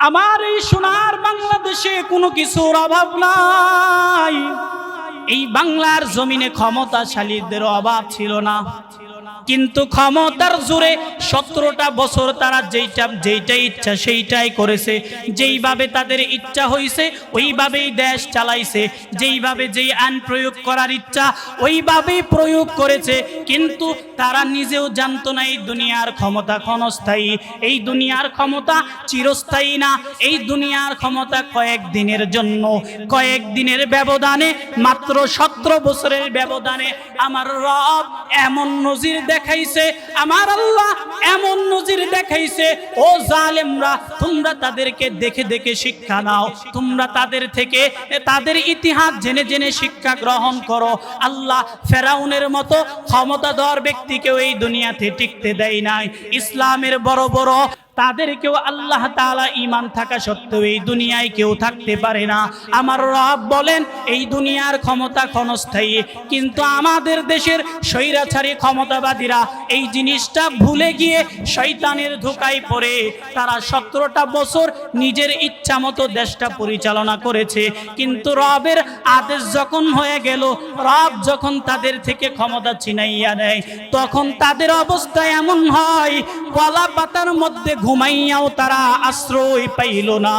আমার এই সোনার বাংলাদেশে কোনো কিছুর অভাব নাই। এই বাংলার জমিনে ক্ষমতাশালীদের অভাব ছিল না, কিন্তু ক্ষমতার জোরে 17টা বছর তারা যেইটা ইচ্ছা সেইটাই করেছে। যেইভাবে তাদের ইচ্ছা হইছে ওইভাবেই দেশ চালাইছে, যেইভাবে যেই আইন প্রয়োগ করার ইচ্ছা ওইভাবেই প্রয়োগ করেছে। কিন্তু তারা নিজেও জানতো না এই দুনিয়ার ক্ষমতা ক্ষণস্থায়ী, এই দুনিয়ার ক্ষমতা চিরস্থায়ী না। এই দুনিয়ার ক্ষমতা কয়েকদিনের জন্য, কয়েকদিনের ব্যবধানে, মাত্র 17 বছরের ব্যবধানে আমার রব এমন নজির দেখাইছে, আমার আল্লাহ এমন নজির দেখাইছে। ও জালেমরা, তোমরা তাদেরকে দেখে দেখে শিক্ষা নাও, তোমরা তাদের থেকে তাদের ইতিহাস জেনে জেনে শিক্ষা গ্রহণ করো। আল্লাহ ফেরাউনের মতো ক্ষমতাধর ব্যক্তিকেও এই দুনিয়াতে টিকতে দেয় নাই। ইসলামের বড় বড় তাদেরকেও আল্লাহ তাআলা ঈমান থাকা সত্ত্বেও এই দুনিয়ায় কেউ থাকতে পারে না। আমার রব বলেন এই দুনিয়ার ক্ষমতা ক্ষণস্থায়ী, কিন্তু আমাদের দেশের স্বৈরাচারী ক্ষমতাবাদীরা এই জিনিসটা ভুলে গিয়ে শয়তানের ধোঁকায় পড়ে তারা 17টা বছর নিজের ইচ্ছা মতো দেশটা পরিচালনা করেছে। কিন্তু রবের আদেশ যখন হয়ে গেল, রব যখন তাদের থেকে ক্ষমতা ছিনাইয়া নেয়, তখন তাদের অবস্থা এমন হয় কলা পাতার মধ্যে ঘুমাইয়াও তারা আশ্রয় পাইল না।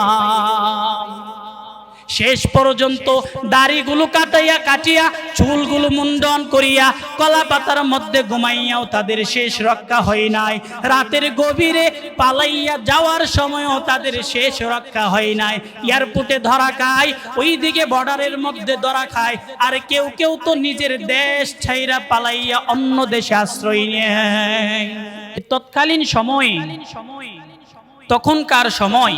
শেষ পর্যন্ত দাড়িগুলো কাটিয়া চুলগুলো মুন্ডন করিয়া কলা পাতার মধ্যে ঘুমাইয়াও তাদের শেষ রক্ষা হয় নাই। রাতের গভীরে পালাইয়া যাওয়ার সময়ও তাদের শেষ রক্ষা হয় নাই। এয়ারপোর্টে ধরা খায়, ওইদিকে বর্ডারের মধ্যে ধরা খায়, আর কেউ কেউ তো নিজের দেশ ছাইরা পালাইয়া অন্য দেশে আশ্রয় নেয়। তৎকালীন সময়ে, তখনকার সময়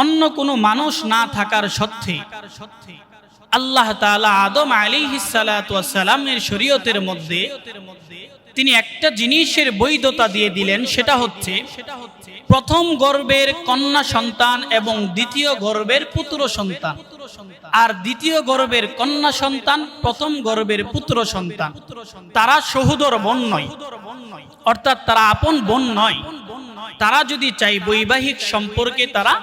অন্য কোনো মানুষ না থাকার সত্ত্বে আল্লাহ তাআলা আদম আলাইহিস সালাতু ওয়াস সালামের শরীয়তের মধ্যে তিনি একটা জিনিসের বৈধতা দিয়ে দিলেন। সেটা হচ্ছে প্রথম গর্ভের কন্যা সন্তান এবং দ্বিতীয় গর্ভের পুত্র সন্তান, আর দ্বিতীয় গর্ভের কন্যা সন্তান প্রথম গর্ভের পুত্র সন্তান তারা সহোদর বোন নয়, অর্থাৎ তারা আপন বোন নয়। তারা যদি চাই বৈবাহিক সম্পর্কে তারা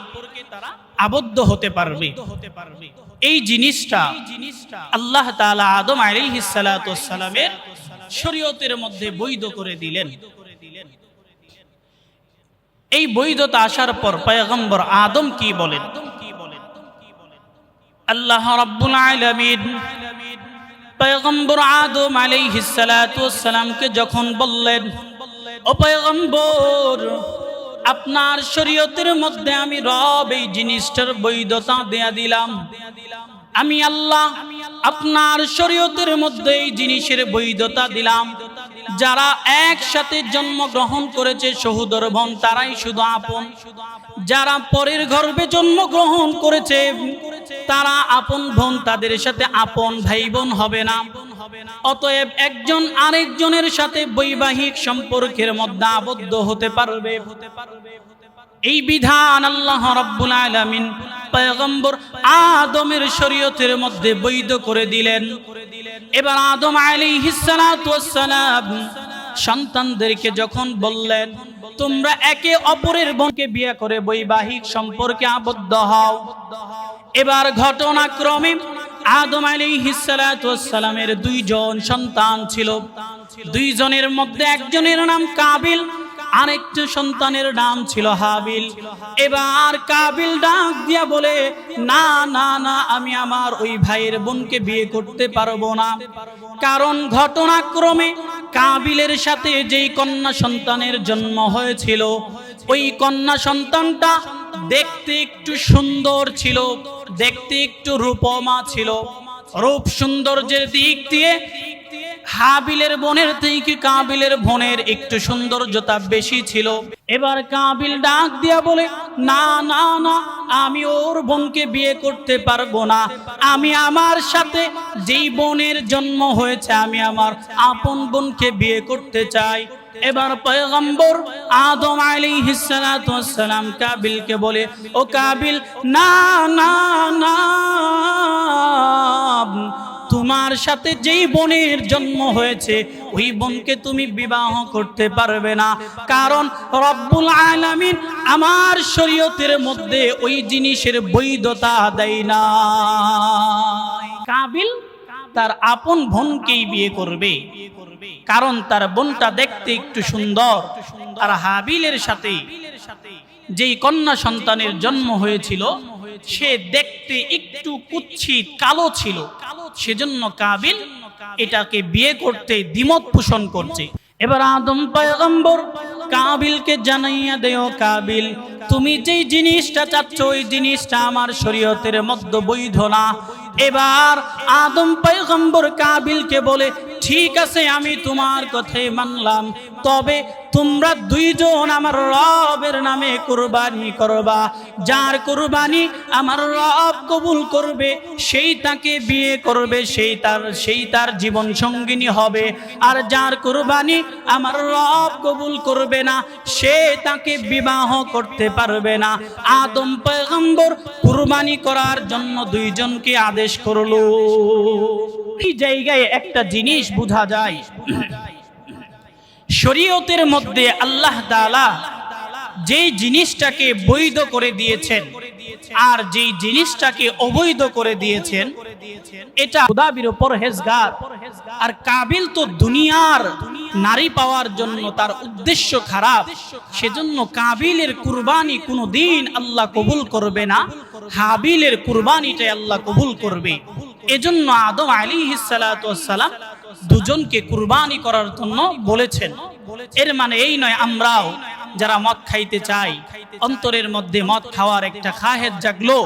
আবদ্ধ হতে পারবে। এই জিনিসটা আল্লাহ তাআলা আদম আলাইহিস সালাতু ওয়াস সালামের শরীয়তের মধ্যে বৈধ করে দিলেন। এই বৈধতা আসার পর পয়গম্বর আদম কি বলেন? আল্লাহ রাব্বুল আলামিন পয়গম্বর আদম আলাইহিস সালাতু ওয়াস সালামকে যখন বললেন, ও পয়গম্বর, আপনার শরীয়তের মধ্যে আমি রব এই জিনিসটার বৈধতা দেয়া দিলাম। আমি আল্লাহ আপনার শরীয়তের মধ্যে এই জিনিসের বৈধতা দিলাম। যারা একসাথে জন্মগ্রহণ করেছে সহোদর বোন তারাই শুধু আপন, যারা পরের গর্ভে জন্মগ্রহণ করেছে তারা আপন বোন, তাদের সাথে আপন ভাই বোন হবে না। অতএব একজন আরেকজনের সাথে বৈবাহিক সম্পর্কের মধ্যে আবদ্ধ হতে পারবে। এই বিধান আল্লাহ রাব্বুল আলামিন পয়গম্বর আদমের শরীয়তের মধ্যে বৈধ করে দিলেন। এবার আদম আলাইহিস সালাতু ওয়াস সালাম সন্তানদেরকে যখন বললেন, তোমরা একে অপরের বোনকে বিয়ে করে বৈবাহিক সম্পর্কে আবদ্ধ হও। এবার ঘটনাক্রমে আদম আলাইহিস সালাতু ওয়াস সালামের 2 জন সন্তান ছিল। 2 জনের মধ্যে একজনের নাম কাবিল, আরেকটা সন্তানের নাম ছিল হাবিল। এবার কাবিল ডাক দিয়া বলে, না না না, আমি আমার ওই ভাইয়ের বোনকে বিয়ে করতে পারবো না। কারণ ঘটনাক্রমে কাবিলের সাথে যেই কন্যা সন্তানের জন্ম হয়েছিল, ওই কন্যা সন্তানটা দেখতে একটু সুন্দর ছিল, দেখতে একটু রূপমা ছিল। রূপ সৌন্দর্যের দিক দিয়ে হাবিলের বোনের থেকে কাবিলের বোনের একটু সৌন্দর্যতা বেশি ছিল। এবার কাবিল ডাক দিয়া বলে, না না না, আমি ওর বোনকে বিয়ে করতে পারবো না। আমি আমার সাথে যেই বোনের জন্ম হয়েছে আমি আমার আপন বোনকে বিয়ে করতে চাই। এবার পয়গম্বর আদম আলাইহিস সালাতু ওয়াস সালাম কাবিলকে বলে, ও কাবিল, না না না, তোমার সাথে যেই বোনের জন্ম হয়েছে ওই বোনকে তুমি বিবাহ করতে পারবে না, কারণ রব্বুল আলামিন আমার শরীয়তের মধ্যে ওই জিনিসের বৈধতা দেয় না। কাবিল তার আপন বোনকেই বিয়ে করবে, কারণ তার বোনটা দেখতে একটু সুন্দর। আর হাবিলের সাথে যেই কন্যা সন্তানের জন্ম হয়েছিল সে দেখতে একটু কুৎসিত কালো ছিল, সেজন্য কাবিল এটাকে বিয়ে করতে দ্বিমত পোষণ করছে। এবার আদম পয়গম্বর কাবিলকে জানাইয়া দেও, কাবিল তুমি যেই জিনিসটা চাচ্ছ ওই জিনিসটা আমার শরীয়তের মধ্যে বৈধ না। এবার আদম পয়গম্বর কাবিলকে বলে, ঠিক আছে আমি তোমার কথাই মানলাম, তবে তোমরা দুইজন আমার রবের নামে কুরবানি করবা। যার কুরবানি আমার রব কবুল করবে সেই তাকে বিয়ে করবে, সেই তার জীবন সঙ্গিনী হবে। আর যার কুরবানি আমার রব কবুল করবে না সে তাকে বিবাহ করতে পারবে না। আদম পয়গম্বর কুরবানি করার জন্য দুইজনকে আদেশ করলো। এই জায়গায় একটা জিনিস বোঝা যায়, শরীয়তের মধ্যে আল্লাহ তাআলা যেই জিনিসটাকে বৈধ করে দিয়েছেন আর যেই জিনিসটাকে অবৈধ করে দিয়েছেন এটা খোদাবির পরহেজগার। আর কাবিল তো দুনিয়ার নারী পাওয়ার জন্য তার উদ্দেশ্য খারাপ, সেজন্য কাবিলের কুরবানি কোনোদিন আল্লাহ কবুল করবে না, হাবিলের কুরবানিটাই আল্লাহ কবুল করবে। এজন্য আদম আলাইহিস সালাতু ওয়াস সালাম দুজনকে কুরবানি করার জন্য বলেছেন। এর মানে এই নয় আমরাও যারা মদ খাইতে চাই, অন্তরের মধ্যে মদ খাওয়ার একটা খাহেদ জাগলো,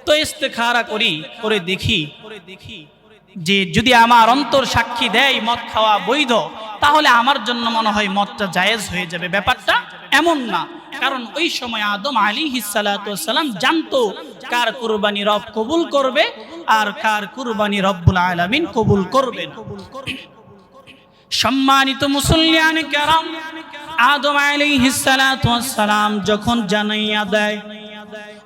তো ইস্তেখারা করে দেখি যে যদি আমার অন্তর সাক্ষী দেয় মদ খাওয়া বৈধ, তাহলে আমার জন্য মনে হয় মদটা জায়েজ হয়ে যাবে। ব্যাপারটা এমন না, কারণ ওই সময় আদম আলাইহিস সালাতু ওয়াস সালাম জানতো কার কুরবানি রব কবুল করবে আর কার কুরবানি রব্বুল আলামিন কবুল করবেন। সম্মানিত মুসল্লিয়ানে কেরাম, আদম আলাইহিস সালাতু ওয়াস সালাম যখন জানাইয়া দেয়,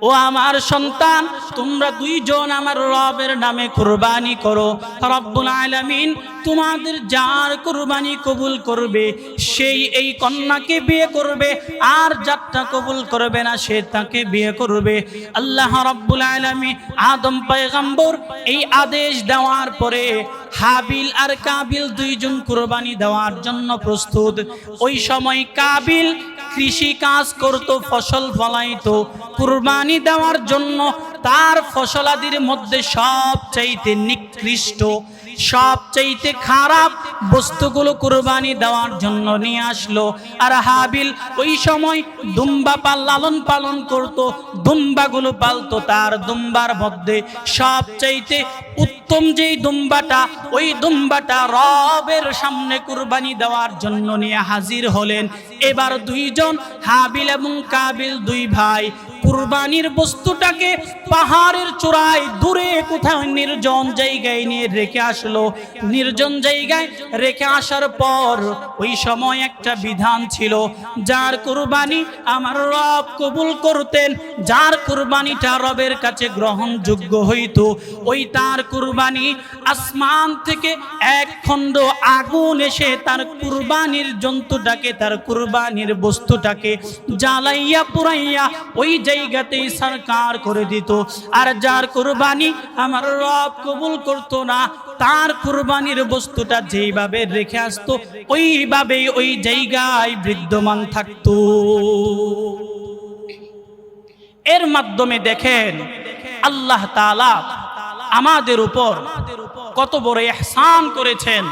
ও আমার সন্তান তোমরা দুইজন আমার রবের নামে কুরবানি করো, রব্বুল আলামিন তোমাদের যার কুরবানি কবুল করবে সেই এই কন্যাকে বিয়ে করবে, আর যারটা কবুল করবে না সে তাকে বিয়ে করবে। আল্লাহ রব্বুল আলামিন আদম পয়গম্বর এই আদেশ দেওয়ার পরে হাবিল আর কাবিল দুইজন কুরবানি দেওয়ার জন্য প্রস্তুত। ওই সময় কাবিল কৃষি কাজ করত, ফসল ফলাইতো, কুরবানি দেওয়ার জন্য তার ফসলাদির মধ্যে সবচাইতে নিকৃষ্ট সবচাইতে খারাপ বস্তুগুলো কুরবানি দেওয়ার জন্য নিয়ে আসলো। আর হাবিল ওই সময় দুম্বা লালন পালন করত, দুম্বাগুলো পালতো, তার দুম্বার মধ্যে সবচাইতে উত্তম যেই দুম্বাটা, ওই দুম্বাটা রবের সামনে কুরবানি দেওয়ার জন্য নিয়ে হাজির হলেন। এবার দুইজন হাবিল এবং কাবিল দুই ভাই কুরবানির বস্তুটাকে পাহাড়ের চূড়ায় দূরে কোথাও নির্জন জায়গায় নিয়ে রেখে আসলো। নির্জন জায়গায় রেখে আসার পর ওই সময় একটা বিধান ছিল, যার কুরবানি আমার রব কবুল করতেন, যার কুরবানিটা রবের কাছে গ্রহণযোগ্য হইতো, ওই তার কুরবানি আসমান থেকে এক খণ্ড আগুন এসে তার কুরবানির জন্তুটাকে, তার কুরবানির বস্তুটাকে জ্বালাইয়া পুরাইয়া ওই জায়গাতেই সরকার করে দিত। আর যার কুরবানি আমার রব কবুল করতো না, তার কুরবানির বস্তুটা যেইভাবে রেখে আসতো ওইভাবেই ওই জায়গায় বিদ্যমান থাকতো। এর মাধ্যমে দেখেন আল্লাহ তাআলা আমাদের উপর কত বড় ইহসান করেছেন।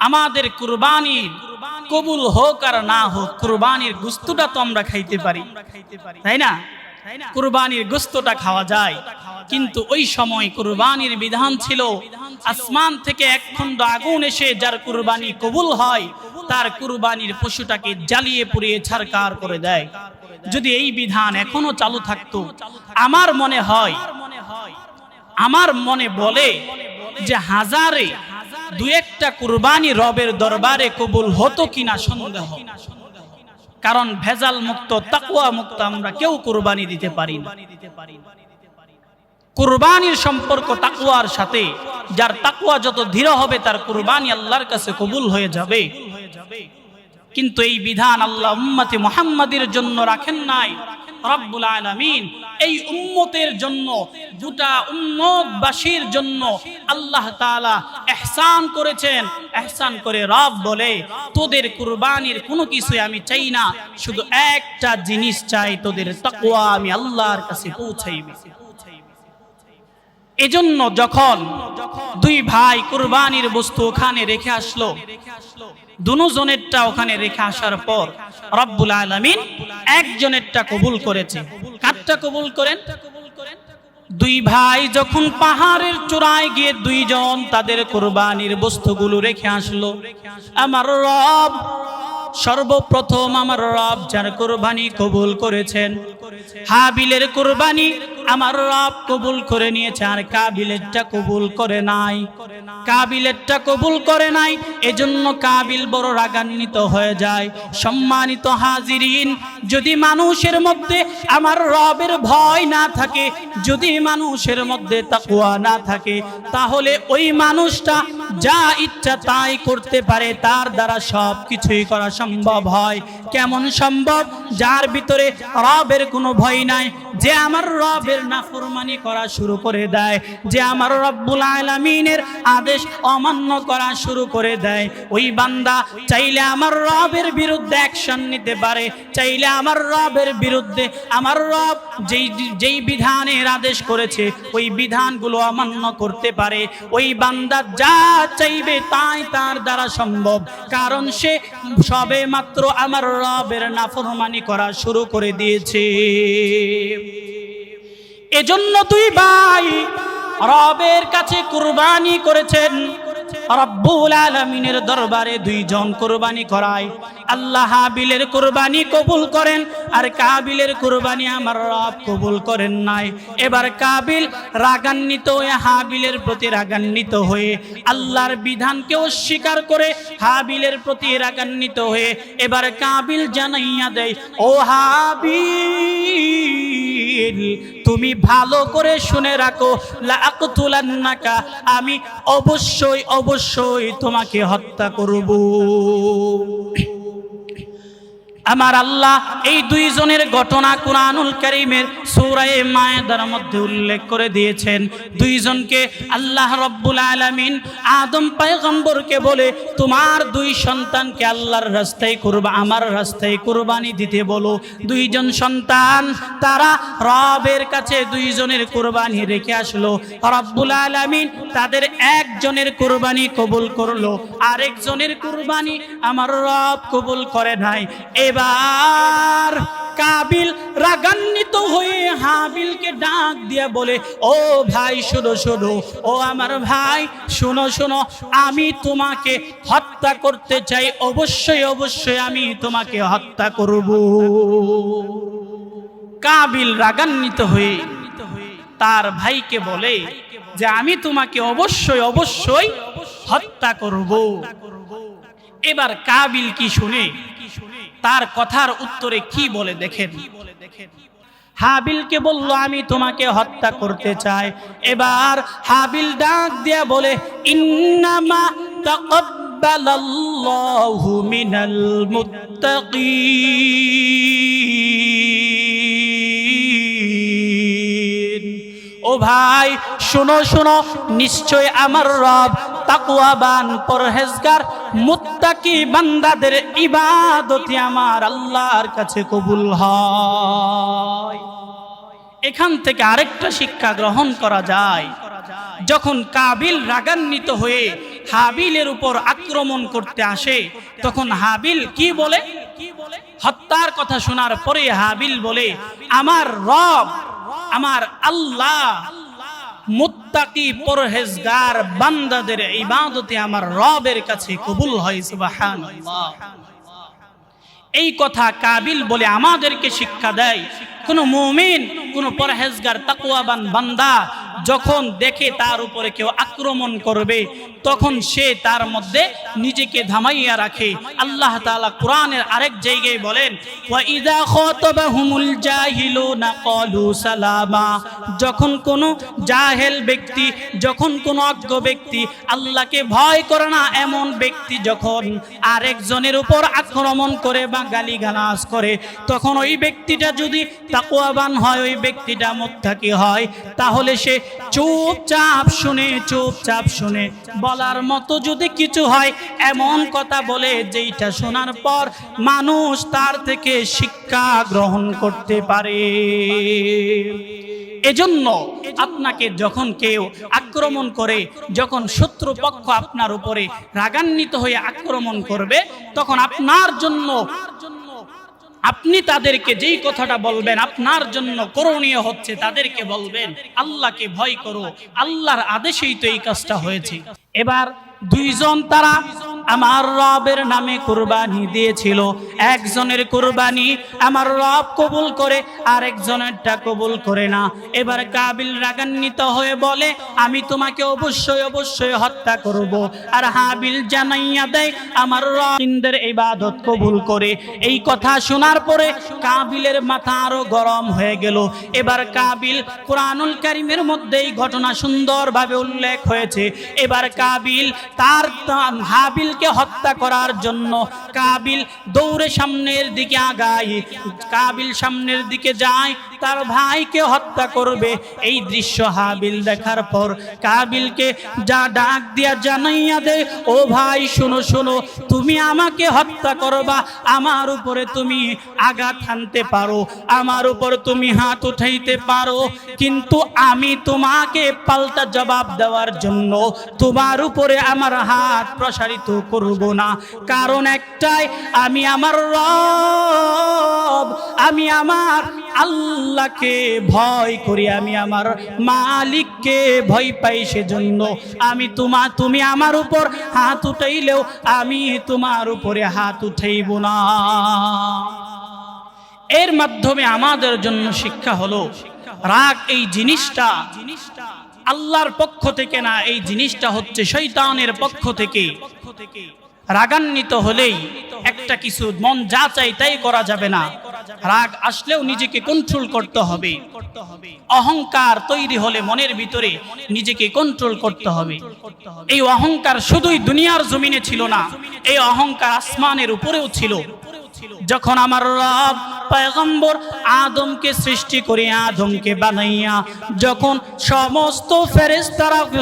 আমাদের কুরবানির কবুল হোক আর না হোক, কুরবানির গোশতটা তো আমরা খাইতে পারি, তাই না? কুরবানির গোশতটা খাওয়া যায়, কিন্তু ওই সময় কুরবানির বিধান ছিল আসমান থেকে এক খণ্ড আগুন এসে যার কুরবানি কবুল হয় তার কুরবানির পশুটাকে জ্বালিয়ে পুড়িয়ে ছারখার করে দেয়। যদি এই বিধান এখনো চালু থাকতো, আমার মনে বলে যে হাজারে দু একটা কুরবানি রবের দরবারে কবুল হতো কিনা সন্দেহ। কারণ ভেজাল মুক্ত তাকওয়া মুক্ত আমরা কেউ কুরবানি দিতে পারি না। কুরবানির সম্পর্ক তাকওয়ার সাথে। যার তাকওয়া যত দৃঢ় হবে তার কুরবানি আল্লাহর কাছে কবুল হয়ে যাবে। কিন্তু এই বিধান আল্লাহ উম্মতে মুহাম্মাদের জন্য রাখেন নাই। রব্বুল আলামিন এই উম্মতের জন্য, গোটা উম্মতবাসীর জন্য আল্লাহ তাআলা ইহসান করেছেন। ইহসান করে রব বলে, তোদের কুরবানির কোনো কিছু আমি চাই না, শুধু একটা জিনিস চাই, তোদের তাকওয়া আমি আল্লাহর কাছে পৌঁছাইবে। এজন্য যখন দুই ভাই কুরবানির বস্তু ওখানে রেখে আসলো, দুজনেরটা ওখানে রেখে আসার পর রব্বুল আলামিন একজনেরটা কবুল করেছে। কারটা কবুল করেন? দুই ভাই যখন পাহাড়ের চূড়ায় গিয়ে দুইজন তাদের কুরবানির বস্তুগুলো রেখে আসলো, আমার রব সর্বপ্রথম, আমার রব যার কুরবানি কবুল করেছেন, হাবিলের কুরবানি আমার রব কবুল করে নিয়েছে, আর কাবিলেরটা কবুল করে নাই। কাবিলেরটা কবুল করে নাই, এজন্য কাবিল বড় রাগান্বিত হয়ে যায়। সম্মানিত হাজিরিন, যদি মানুষের মধ্যে আমার রবের ভয় না থাকে, যদি মানুষের মধ্যে তাকওয়া না থাকে, তাহলে ওই মানুষটা যা ইচ্ছা তাই করতে পারে, তার দ্বারা সব কিছুই করা সম্ভব হয়। কেমন সম্ভব? যার ভিতরে রবের কোনো ভয় নাই, যে আমার রবের নাফরমানি করা শুরু করে দেয়, যে আমার রব্বুল আলামিনের আদেশ অমান্য করা শুরু করে দেয়, ওই বান্দা চাইলে আমার রবের বিরুদ্ধে অ্যাকশন নিতে পারে, চাইলে আমার রবের বিরুদ্ধে, আমার রব যেই বিধানের আদেশ করেছে ওই বিধানগুলো অমান্য করতে পারে। ওই বান্দা যা চাইবে তাই তার দ্বারা সম্ভব, কারণ সে সবে মাত্র আমার রবের নাফরমানি করা শুরু করে দিয়েছে। এজন্য দুই ভাই রবের কাছে কুরবানি করেছেন। রব্বুল আলামিনের দরবারে দুইজন কুরবানি করায়। আল্লাহ হাবিলের কুরবানি কবুল করেন, আর কাবিলের কুরবানি আমার রব কবুল করেন নাই। এবার কাবিল রাগান্বিত হয়ে, হাবিলের প্রতি রাগান্বিত হয়ে, আল্লাহর বিধানকে অস্বীকার করে হাবিলের প্রতি রাগান্বিত হয়ে এবার কাবিল জানাইয়া দেয়, ও হাবিল, তুমি ভালো করে শুনে রাখো, লা আকতুলান্নাকা, আমি অবশ্যই অবশ্যই তোমাকে হত্যা করব। আমার আল্লাহ এই দুইজনের ঘটনা কুরআনুল কারীমের সূরা মায়েদার মধ্যে উল্লেখ করে দিয়েছেন। দুইজনকে আল্লাহ রব্বুল আলামিন আদম পয়গম্বরকে বলে, তোমার দুই সন্তানকে আল্লাহর রাস্তায় আমার রাস্তায় কুরবানি দিতে বলো। দুইজন সন্তান তারা রবের কাছে দুইজনের কুরবানি রেখে আসলো। রব্বুল আলামিন তাদের একজনের কুরবানি কবুল করলো, আরেকজনের কুরবানি আমার রব কবুল করে নাই। এবার কাবিল রাগান্বিত হয়ে হাবিলকে ডাক দিয়ে বলে, ও ভাই শোনো শোনো, ও আমার ভাই শোনো শোনো, আমি তোমাকে হত্যা করতে চাই, অবশ্যই অবশ্যই আমি তোমাকে হত্যা করব। কাবিল রাগান্বিত হয়ে তার ভাইকে বলে যে আমি তোমাকে অবশ্যই অবশ্যই হত্যা করব। এবার কাবিল কি শুনে, তার কথার উত্তরে কি বলে দেখেন। হাবিলকে বলল, আমি তোমাকে হত্যা করতে চাই। এবার হাবিল ডাক দিয়া বলে, ইন্নামা তাকাব্বালাল্লাহু মিনাল মুত্তাকিন। ও ভাই শোনো শোনো, নিশ্চয় আমার রব তাকওয়াবান পরহেজগার মুত্তাকি বান্দাদের ইবাদতি আমার আল্লাহর কাছে কবুল হয়। এখান থেকে আরেকটা শিক্ষা গ্রহণ করা যায়, যখন কাবিল রাগান্বিত হয়ে হাবিলের উপর আক্রমণ করতে আসে, তখন হাবিল কি বলে? হত্যার কথা শোনার পরে হাবিল বলে, আমার রব, আমার আল্লাহ মুত্তাকি পরহেজগার বান্দাদের ইবাদতে আমার রবের কাছে কবুল হয়। সুবহানাল্লাহ। এই কথা কাবিল বলে আমাদেরকে শিক্ষা দেয়, কোন মুমিন, কোন পরহেজগার তাকওয়াবান বান্দা যখন দেখে তার উপরে কেউ আক্রমণ করবে তখন সে তার মধ্যে নিজেকে থামাইয়া রাখে। আল্লাহ তাআলা কোরআনের আরেক জায়গায় বলেন, ওয়া ইযা খাতাবাহুমুল জাহিলুনা ক্বালু সালামা, যখন কোনো জাহেল ব্যক্তি, যখন কোনো অজ্ঞ ব্যক্তি, আল্লাহকে ভয় করে না এমন ব্যক্তি যখন আরেকজনের উপর আক্রমণ করে বা গালিগালাজ করে, তখন ওই ব্যক্তিটা যদি তাকওয়াবান হয়, ওই ব্যক্তিটা মুত্তাকি হয়, তাহলে সে চুপচাপ শুনে বলার মতো যদি কিছু হয় এমন কথা বলে যেইটা শোনার পর মানুষ তার থেকে শিক্ষা গ্রহণ করতে পারে। এজন্য আপনাকে যখন কেউ আক্রমণ করে, যখন শত্রুপক্ষ আপনার উপরে রাগান্বিত হয়ে আক্রমণ করবে, তখন আপনার জন্য আপনি তাদেরকে যেই কথাটা বলবেন আপনার জন্য করণীয় হচ্ছে তাদেরকে বলবেন আল্লাহকে ভয় করো, আল্লাহর আদেশেই তো এই কাজটা হয়েছে। এবার দুইজন তারা আমার রবের নামে কুরবানি দিয়েছিল, একজনের কুরবানি আমার রব কবুল করে আর একজনেরটা কবুল করে না। এবার কাবিল রাগান্বিত হয়ে বলে আমি তোমাকে অবশ্যই হত্যা করব, আর হাবিল জানাইয়া দেয় আমার রবের ইবাদত কবুল করে। এই কথা শোনার পরে কাবিলের মাথা আরো গরম হয়ে গেল। এবার কাবিল, কুরআনুল কারীমের মধ্যে এই ঘটনা সুন্দরভাবে উল্লেখ হয়েছে। এবার কাবিল তার হাবিলকে হত্যা করার জন্য কাবিল দৌড়ে সামনের দিকে আগায়, কাবিল সামনের দিকে যায় তার ভাইকে হত্যা করবে। এই দৃশ্য হাবিল দেখার পর কাবিলকে যা ডাক দিয়া জানাইয়া দেয়, ও ভাই শোনো, তুমি আমাকে হত্যা করবা, আমার উপরে তুমি আঘাত হানতে পারো, আমার উপর তুমি হাত উঠাইতে পারো, কিন্তু আমি তোমাকে পাল্টা জবাব দেওয়ার জন্য তোমার উপরে আমার হাত প্রসারিত করব না। কারণ একটাই, আমি আমার রব, আমি আমার আল্লাহকে ভয় করি, আমি আমার মালিককে ভয় পাই, সেজন্য আমি তুমি আমার উপর হাত উঠাইলেও আমি তোমার উপরে হাত উঠাইব না। এর মাধ্যমে আমাদের জন্য শিক্ষা হলো, রাগ এই জিনিসটা আল্লাহর পক্ষ থেকে না, এই জিনিসটা হচ্ছে শয়তানের পক্ষ থেকে। রাগান্বিত হলেই একটা কিছু মন যা চাই তাই করা যাবে না, রাগ আসলেও নিজেকে কন্ট্রোল করতে হবে। অহংকার তৈরি হলে মনের ভিতরে নিজেকে কন্ট্রোল করতে হবে। এই অহংকার শুধুই দুনিয়ার জমিনে ছিল না, এই অহংকার আসমানের উপরেও ছিল। যখন আমার রব পয়গম্বর আদমকে সৃষ্টি করে, আদমকে বানাইয়া যখন সমস্ত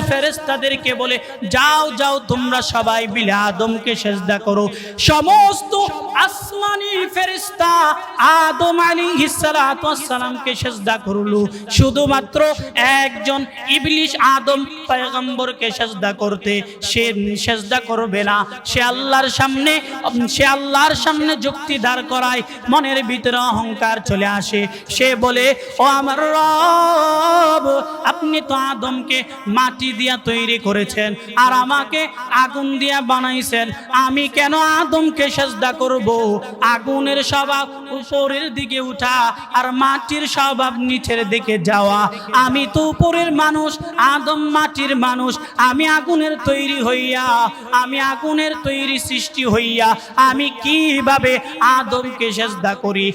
ফেরেশতাদেরকে বলে যাও তোমরা সবাই মিলে আদমকে সেজদা করো, সমস্ত আসমানি ফেরেশতা আদম আলাইহিস সালাতু ওয়াস সালামকে সেজদা করলো। শুধুমাত্র একজন ইবলিস আদম পয়গম্বরকে সেজদা করতে সে সেজদা করবে না। সে আল্লাহর সামনে যুক্তি দাঁড় করায়, মনের ভিতরে অহংকার চলে আসে। সে বলে, ও আমার রব, আপনি তো আদমকে মাটি দিয়া তৈরি করেছেন আর আমাকে আগুন দিয়া বানাইছেন, আমি কেন আদমকে সেজদা করব? আগুনের স্বভাব উপরের দিকে উঠা আর মাটির স্বভাব নিচের দিকে যাওয়া। আমি তো উপরের মানুষ, আদম মাটির মানুষ, আমি আগুনের তৈরি হইয়া, আমি আগুনের তৈরি সৃষ্টি হইয়া আমি কিভাবে আদমকে সেজদা করি?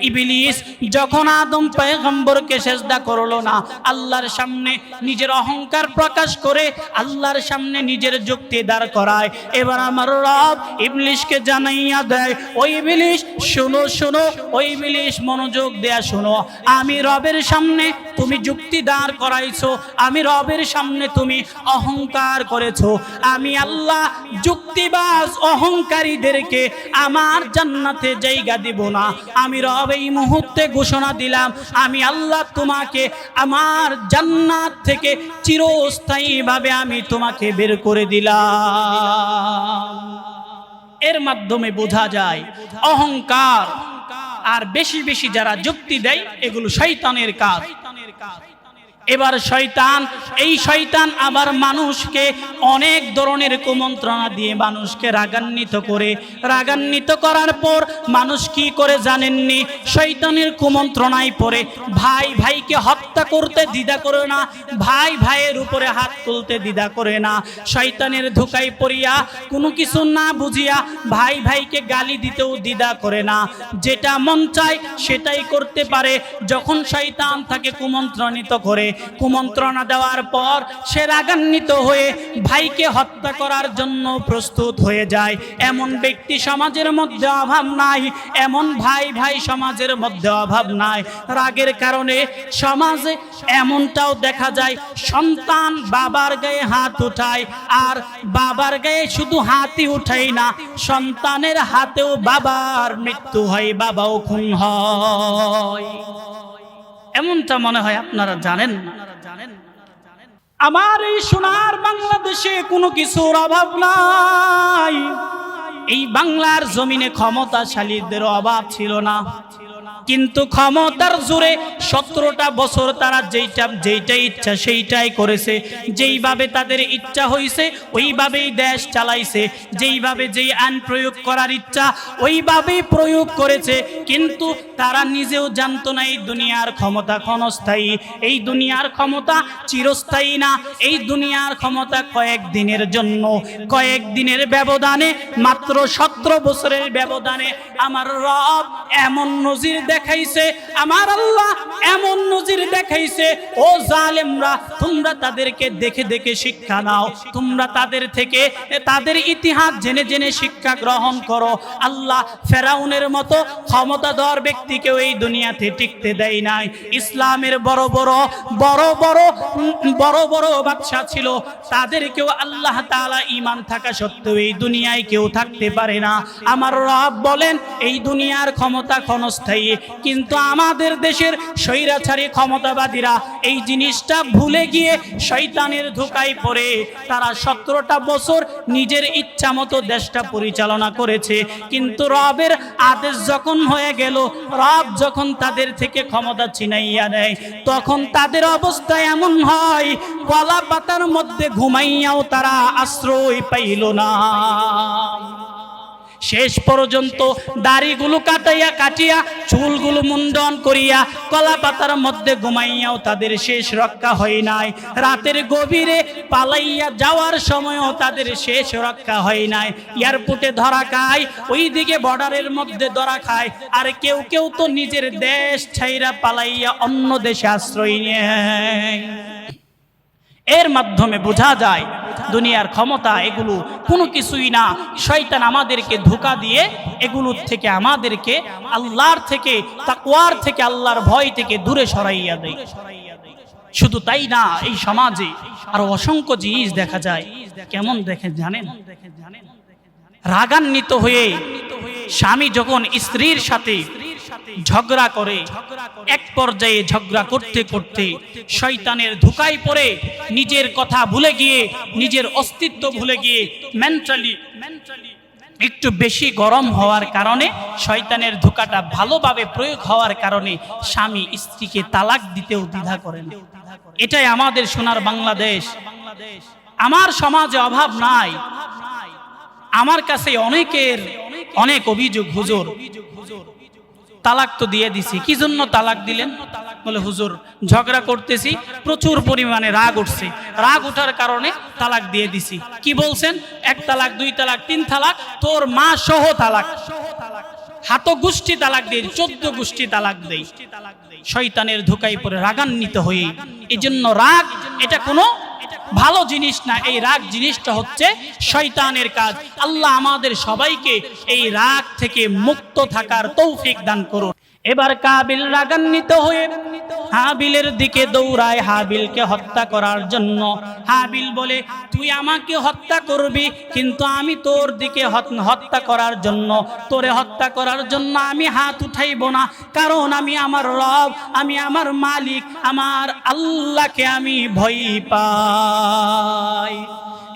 ইবলিস যখন আদম পয়গম্বরকে সেজদা করলো না, আল্লাহর সামনে নিজের অহংকার প্রকাশ করে আল্লাহর সামনে নিজের যুক্তি দাঁড় করায়। এবার আমার রব ইবলিসকে জানাইয়া দেয়, ওই ইবলিস শোনো, ওই ইবলিস মনোযোগ দেয়া শোনো, আমি রবের সামনে তুমি যুক্তি দাঁড় করাইছো, আমি রবের সামনে তুমি অহংকার করেছো, আমি আল্লাহ যুক্তিবাজ অহংকারীদেরকে আমার জান্নাতে জায়গা দিব না। আমি রব এই মুহূর্তে ঘোষণা দিলাম, আমি আল্লাহ তোমাকে আমার জান্নাত থেকে চিরস্থায়ীভাবে আমি তোমাকে বের করে দিলাম। এর মাধ্যমে বোঝা যায় অহংকার আর বেশি বেশি যারা যুক্তি দেয় এগুলো শয়তানের কাজ। এবার এই শয়তান আবার মানুষকে অনেক ধরনের কুমন্ত্রণা দিয়ে মানুষকে রাগান্বিত করার পর মানুষ কি করে জানেননি? শয়তানের কুমন্ত্রণায় পড়ে ভাই ভাইকে হত্যা করতে দ্বিধা করে না, ভাই ভাইয়ের উপরে হাত তুলতে দ্বিধা করে না। শয়তানের ধোঁকায় পড়িয়া কোনো কিছু না বুঝিয়া ভাই ভাইকে গালি দিতেও দ্বিধা করে না, যেটা মন চায় সেটাই করতে পারে। যখন শয়তান তাকে কুমন্ত্রণিত করে, কুমন্ত্রণা দেওয়ার পর সে রাগান্বিত হয়ে ভাইকে হত্যা করার জন্য প্রস্তুত হয়ে যায়। এমন ব্যক্তি সমাজের মধ্যে অভাব নাই, এমন ভাই ভাই সমাজের মধ্যে অভাব নাই। রাগের কারণে সমাজে এমনটাও দেখা যায়, সন্তান বাবার গায়ে হাত উঠায়, আর বাবার গায়ে শুধু হাতই উঠায় না, সন্তানের হাতেও বাবার মৃত্যু হয়, বাবাও খুন হয়। এমনটা মনে হয় আপনারা জানেন না। আমার এই সোনার বাংলাদেশে কোনো কিছুর অভাব নাই। এই বাংলার জমিনে ক্ষমতাশালীদের অভাব ছিল না, কিন্তু ক্ষমতার জোরে 17টা বছর তারা যেইটা ইচ্ছা সেইটাই করেছে। যেইভাবে তাদের ইচ্ছা হয়েছে ওইভাবেই দেশ চালাইছে, যেইভাবে যেই আইন প্রয়োগ করার ইচ্ছা ওইভাবেই প্রয়োগ করেছে। কিন্তু তারা নিজেও জানতো না এই দুনিয়ার ক্ষমতা ক্ষণস্থায়ী, এই দুনিয়ার ক্ষমতা চিরস্থায়ী না। এই দুনিয়ার ক্ষমতা কয়েকদিনের জন্য, কয়েকদিনের ব্যবধানে, মাত্র 17 বছরের ব্যবধানে আমার রব এমন নজির দেখাইছে, আমার আল্লাহ এমন নজির দেখাইছে। ও জালেমরা, তোমরা তাদেরকে দেখে দেখে শিক্ষা নাও, তোমরা তাদের থেকে তাদের ইতিহাস জেনে জেনে শিক্ষা গ্রহণ করো। আল্লাহ ফেরাউনের মতো ক্ষমতাধর ব্যক্তিকেও এই দুনিয়াতে টিকতে দেয় নাই। ইসলামের বড় বড় বাদশা ছিল, তাদেরকেও আল্লাহ তাআলা ঈমান থাকা সত্ত্বেও এই দুনিয়ায় কেউ থাকতে পারে না। আমার রব বলেন এই দুনিয়ার ক্ষমতা ক্ষণস্থায়ী, কিন্তু আমাদের দেশের স্বৈরাচারী ক্ষমতাবাদীরা এই জিনিসটা ভুলে গিয়ে শয়তানের ধোঁকায় পড়ে তারা 17টা বছর নিজের ইচ্ছা মতো দেশটা পরিচালনা করেছে। কিন্তু রবের আদেশ যখন হয়ে গেল, রব যখন তাদের থেকে ক্ষমতা ছিনাইয়া নেয়, তখন তাদের অবস্থা এমন হয় কলা পাতার মধ্যে ঘুমাইয়াও তারা আশ্রয় পাইল না। শেষ পর্যন্ত দাড়িগুলো কাটিয়া চুলগুলো মুন্ডন করিয়া কলা পাতার মধ্যে ঘুমাইয়াও তাদের শেষ রক্ষা হয় নাই। রাতের গভীরে পালাইয়া যাওয়ার সময়ও তাদের শেষ রক্ষা হয় নাই। এয়ারপোর্টে ধরা খায়, ওইদিকে বর্ডারের মধ্যে ধরা খায়, আর কেউ কেউ তো নিজের দেশ ছাইরা পালাইয়া অন্য দেশে আশ্রয় নেয়। এর মাধ্যমে বোঝা যায় দুনিয়ার ক্ষমতা এগুলো কোনো কিছুই না। শয়তান আমাদেরকে ধোঁকা দিয়ে এগুলোর থেকে আমাদেরকে আল্লাহর থেকে, তাকওয়ার থেকে, আল্লাহর ভয় থেকে দূরে সরাইয়া দেয়। শুধু তাই না, এই সমাজে আরো অসংখ্য জিনিস দেখা যায়। কেমন দেখে জানেন? রাগান্বিত হয়ে স্বামী যখন স্ত্রীর সাথে ঝগড়া করে, এক পর্যায়ে ঝগড়া করতে করতে শয়তানের ধোঁকায় পড়ে নিজের কথা ভুলে গিয়ে, নিজের অস্তিত্ব ভুলে গিয়ে মেন্টালি একটু বেশি গরম হওয়ার কারণে, শয়তানের ধোঁকাটা ভালোভাবে প্রয়োগ হওয়ার কারণে স্বামী স্ত্রীকে তালাক দিতেও দ্বিধা করে না। এটাই আমাদের সোনার বাংলাদেশ। আমার সমাজে অভাব নাই। আমার কাছে অনেকের অনেক অভিযোগ, হুজুর তালাক তো দিয়ে দিছি। কি জন্য তালাক দিলেন? বলে হুজুর ঝগড়া করতেছি, প্রচুর পরিমাণে রাগ উঠছে, রাগ উঠার কারণে তালাক দিয়ে দিছি। কি বলছেন? 1 তালাক, 2 তালাক, 3 তালাক, তোর মা সহ তালাক, হাত গোষ্ঠী তালাক দিয়ে 14 গোষ্ঠী তালাক দেই। শয়তানের ধোঁকায় পড়ে রাগান্বিত হয়ে, এজন্য রাগ এটা কোনো ভালো জিনিস না। এই রাগ জিনিসটা হচ্ছে শয়তানের কাজ। আল্লাহ আমাদের সবাইকে এই রাগ থেকে মুক্ত থাকার তৌফিক দান করুন। এবার কাবিল রাগান্বিত হয়ে হাবিলের দিকে দৌড়ায় হাবিলকে হত্যা করার জন্য। হাবিল বলে, তুই আমাকে হত্যা করবি, কিন্তু আমি তোর দিকে হত্যা করার জন্য, তোরে হত্যা করার জন্য আমি হাত উঠাইব না। কারণ আমি আমার রব, আমি আমার মালিক, আমার আল্লাহকে আমি ভয় পাই।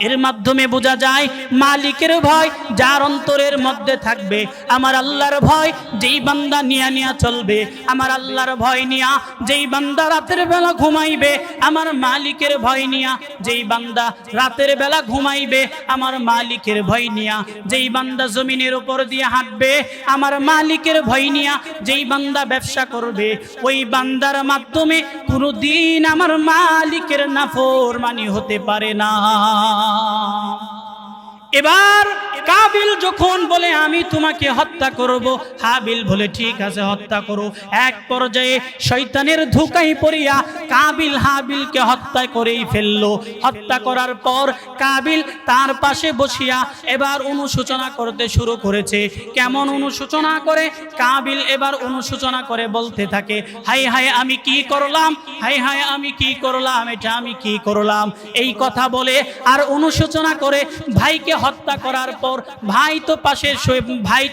এর মাধ্যমে বোঝা যায় মালিকের ভয় যার অন্তরের মধ্যে থাকবে, আমার আল্লাহর ভয় যেই বান্দা নিয়া নিয়া চলবে, আমার আল্লাহর ভয় নিয়া যেই বান্দা রাতের বেলা ঘুমাইবে, আমার মালিকের ভয় নিয়া যেই বান্দা রাতের বেলা ঘুমাইবে, আমার মালিকের ভয় নিয়া যেই বান্দা জমিনের উপর দিয়ে হাঁটবে, আমার মালিকের ভয় নিয়া যেই বান্দা ব্যবসা করবে, ওই বান্দার মাধ্যমে কোনোদিন আমার মালিকের নাফরমানি হতে পারে না। এবার কাবিল যখন বলে আমি তোমাকে হত্যা করব, হাবিল বলে ঠিক আছে হত্যা করো। এক পর্যায়ে শয়তানের ধোঁকায় পড়িয়া কাবিল হাবিলকে হত্যা করেই ফেললো। হত্যা করার পর কাবিল তার পাশে বসিয়া এবার অনুশোচনা করতে শুরু করেছে। কেমন অনুশোচনা করে? কাবিল এবার অনুশোচনা করে বলতে থাকে, হাই হায় আমি কি করলাম, হাই হায় আমি কি করলাম, এটা আমি কি করলাম, এই কথা বলে আর অনুশোচনা করে ভাইকে হত্যা করার পর ভাই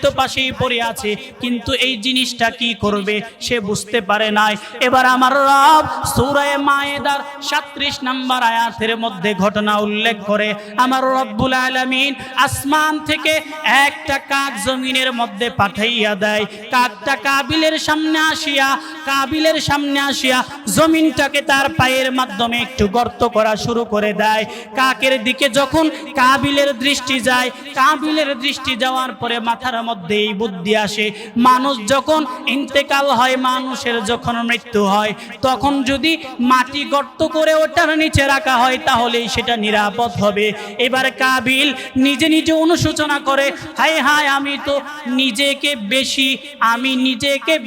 তো পাশেই পড়ে আছে, কিন্তু এই জিনিসটা কি করবে সে বুঝতে পারে নাই। এবার আমার রব সূরা মায়েদার 37 নম্বর আয়াতের মধ্যে ঘটনা উল্লেখ করে আমার রব্বুল আলামিন আসমান থেকে একটা কাক জমিনের মধ্যে পাঠাইয়া দেয়। কাকটা কাবিলের সামনে আসিয়া জমিনটাকে তার পায়ের মাধ্যমে একটু গর্ত করা শুরু করে দেয়। কাকের দিকে যখন কাবিলের দৃষ্টি যায়, কাবিলের দৃষ্টি যাওয়ার পরে মাথার মধ্যে এই বুদ্ধি আসে, মানুষ যখন ইন্তেকাল হয়, মানুষের যখন মৃত্যু হয়, তখন যদি মাটি গর্ত করে ওটার নিচে রাখা হয় তাহলেই সেটা নিরাপদ হবে। এবার কাবিল নিজে নিজে অনুশোচনা করে, হায় হায় আমি তো নিজেকে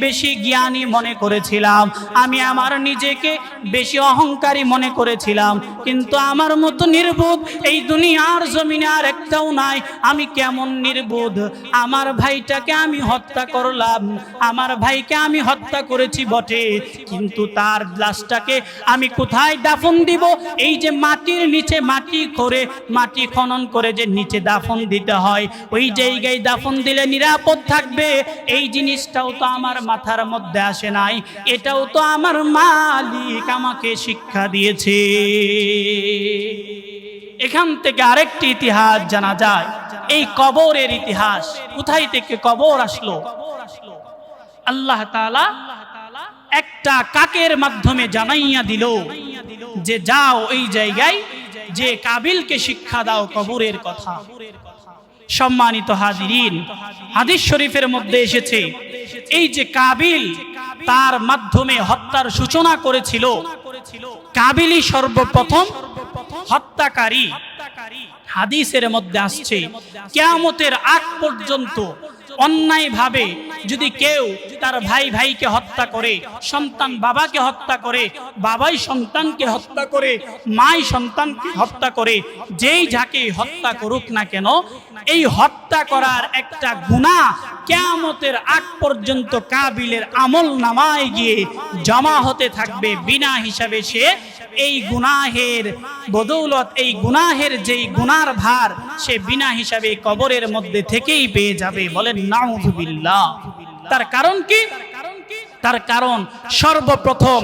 বেশি জ্ঞানী মনে করেছিলাম, আমি আমার নিজেকে বেশি অহংকারী মনে করেছিলাম, কিন্তু আমার মতো নির্বোধ এই দুনিয়ার জমিনে আর একটাও নাই। আমি কেমন নির্বোধ, আমার ভাইটাকে আমি হত্যা করলাম, আমার ভাইকে আমি হত্যা করেছি বটে, কিন্তু তার লাশটাকে আমি কোথায় দাফন দিব? এই যে মাটির নিচে মাটি খনন করে যে নিচে দাফন দিতে হয়, ওই জায়গায় দাফন দিলে নিরাপদ থাকবে, এই জিনিসটাও তো আমার মাথার মধ্যে আসে নাই। এটাও তো আমার মালিক আমাকে শিক্ষা দিয়েছে। এখান থেকে আরেকটি ইতিহাস জানা যায়, এই কবরের ইতিহাস। কোথায় থেকে কবর আসলো? আল্লাহ তাআলা একটা কাকের মাধ্যমে জানাইয়া দিল যে যাও এই জায়গায় যে কাবিলকে শিক্ষা দাও কবরের কথা। সম্মানিত হাজিরিন, হাদিস শরীফের মধ্যে এসেছে এই যে কাবিল তার মাধ্যমে হত্যার সূচনা করেছিল, কাবিলই সর্বপ্রথম হত্যাকারী। হাদিসের মধ্যে আসছে কিয়ামতের আগ পর্যন্ত অন্যায়ভাবে যদি কেউ তার ভাইকে হত্যা করে, সন্তান বাবাকে হত্যা করে, বাবাই সন্তানকে হত্যা করে, মাই সন্তানকে হত্যা করে, যেই যাকে হত্যা করুক না কেন, এই হত্যা করার একটা গুনাহ কিয়ামতের আগ পর্যন্ত কাবিলের আমল নামায় গিয়ে জমা হতে থাকবে বিনা হিসাবে। সে এই গুনাহের বদৌলত, এই গুনাহের যেই গুনার ভার, সে বিনা হিসাবে কবরের মধ্যে থেকেই পেয়ে যাবে। বলেন নাউযুবিল্লাহ। তার কারণ কি? তার কারণ সর্বপ্রথম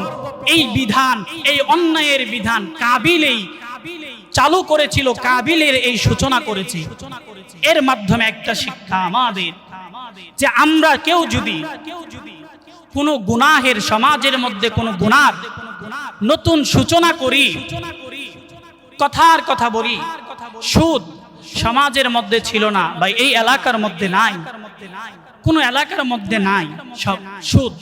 এই বিধান, এই অন্যায়ের বিধান কাবিলেই চালু করেছিল, কাবিলের এই সূচনা করেছে। এর মাধ্যমে একটা শিক্ষা আমাদের, যে আমরা কেউ যদি কোনো গুনাহের, সমাজের মধ্যে কোনো গুনার নতুন সূচনা করি, কথার কথা বলি, সুদ সমাজের মধ্যে ছিল না বা এই এলাকার মধ্যে নাই, কোনো এলাকার মধ্যে নাই সব সুদ,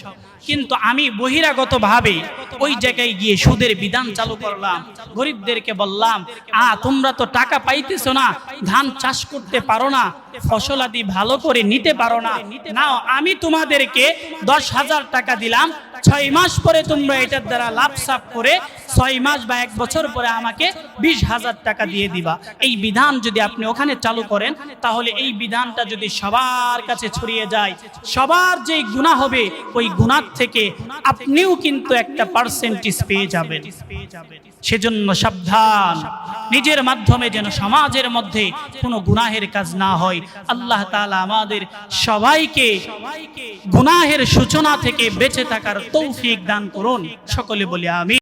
কিন্তু আমি বহিরাগতভাবে ওই জায়গায় গিয়ে সুদের বিধান চালু করলাম, গরিবদেরকে বললাম তোমরা তো টাকা পাইতেছো না, ধান চাষ করতে পারো না, ফসল আদি ভালো করে নিতে পারো না, নাও আমি তোমাদেরকে 10,000 টাকা দিলাম, 6 মাস পরে তোমরা এটার দ্বারা লাভ সাফ করে 6 মাস বা 1 বছর পরে আমাকে 20,000 টাকা দিয়ে দিবা। এই বিধান যদি আপনি ওখানে চালু করেন, তাহলে এই বিধানটা যদি সবার কাছে ছড়িয়ে যায়, সবার যেই গুনাহ হবে ওই গুনাহ থেকে আপনিও কিন্তু একটা পার্সেন্টেজ পেয়ে যাবেন। সেজন্য সাবধান, নিজের মাধ্যমে যেন সমাজের মধ্যে কোনো গুনাহের কাজ না হয়। আল্লাহ তাআলা আমাদের সবাইকে গুনাহের সূচনা থেকে বেঁচে থাকার তৌফিক দান করুন। সকলে বলি আমিন।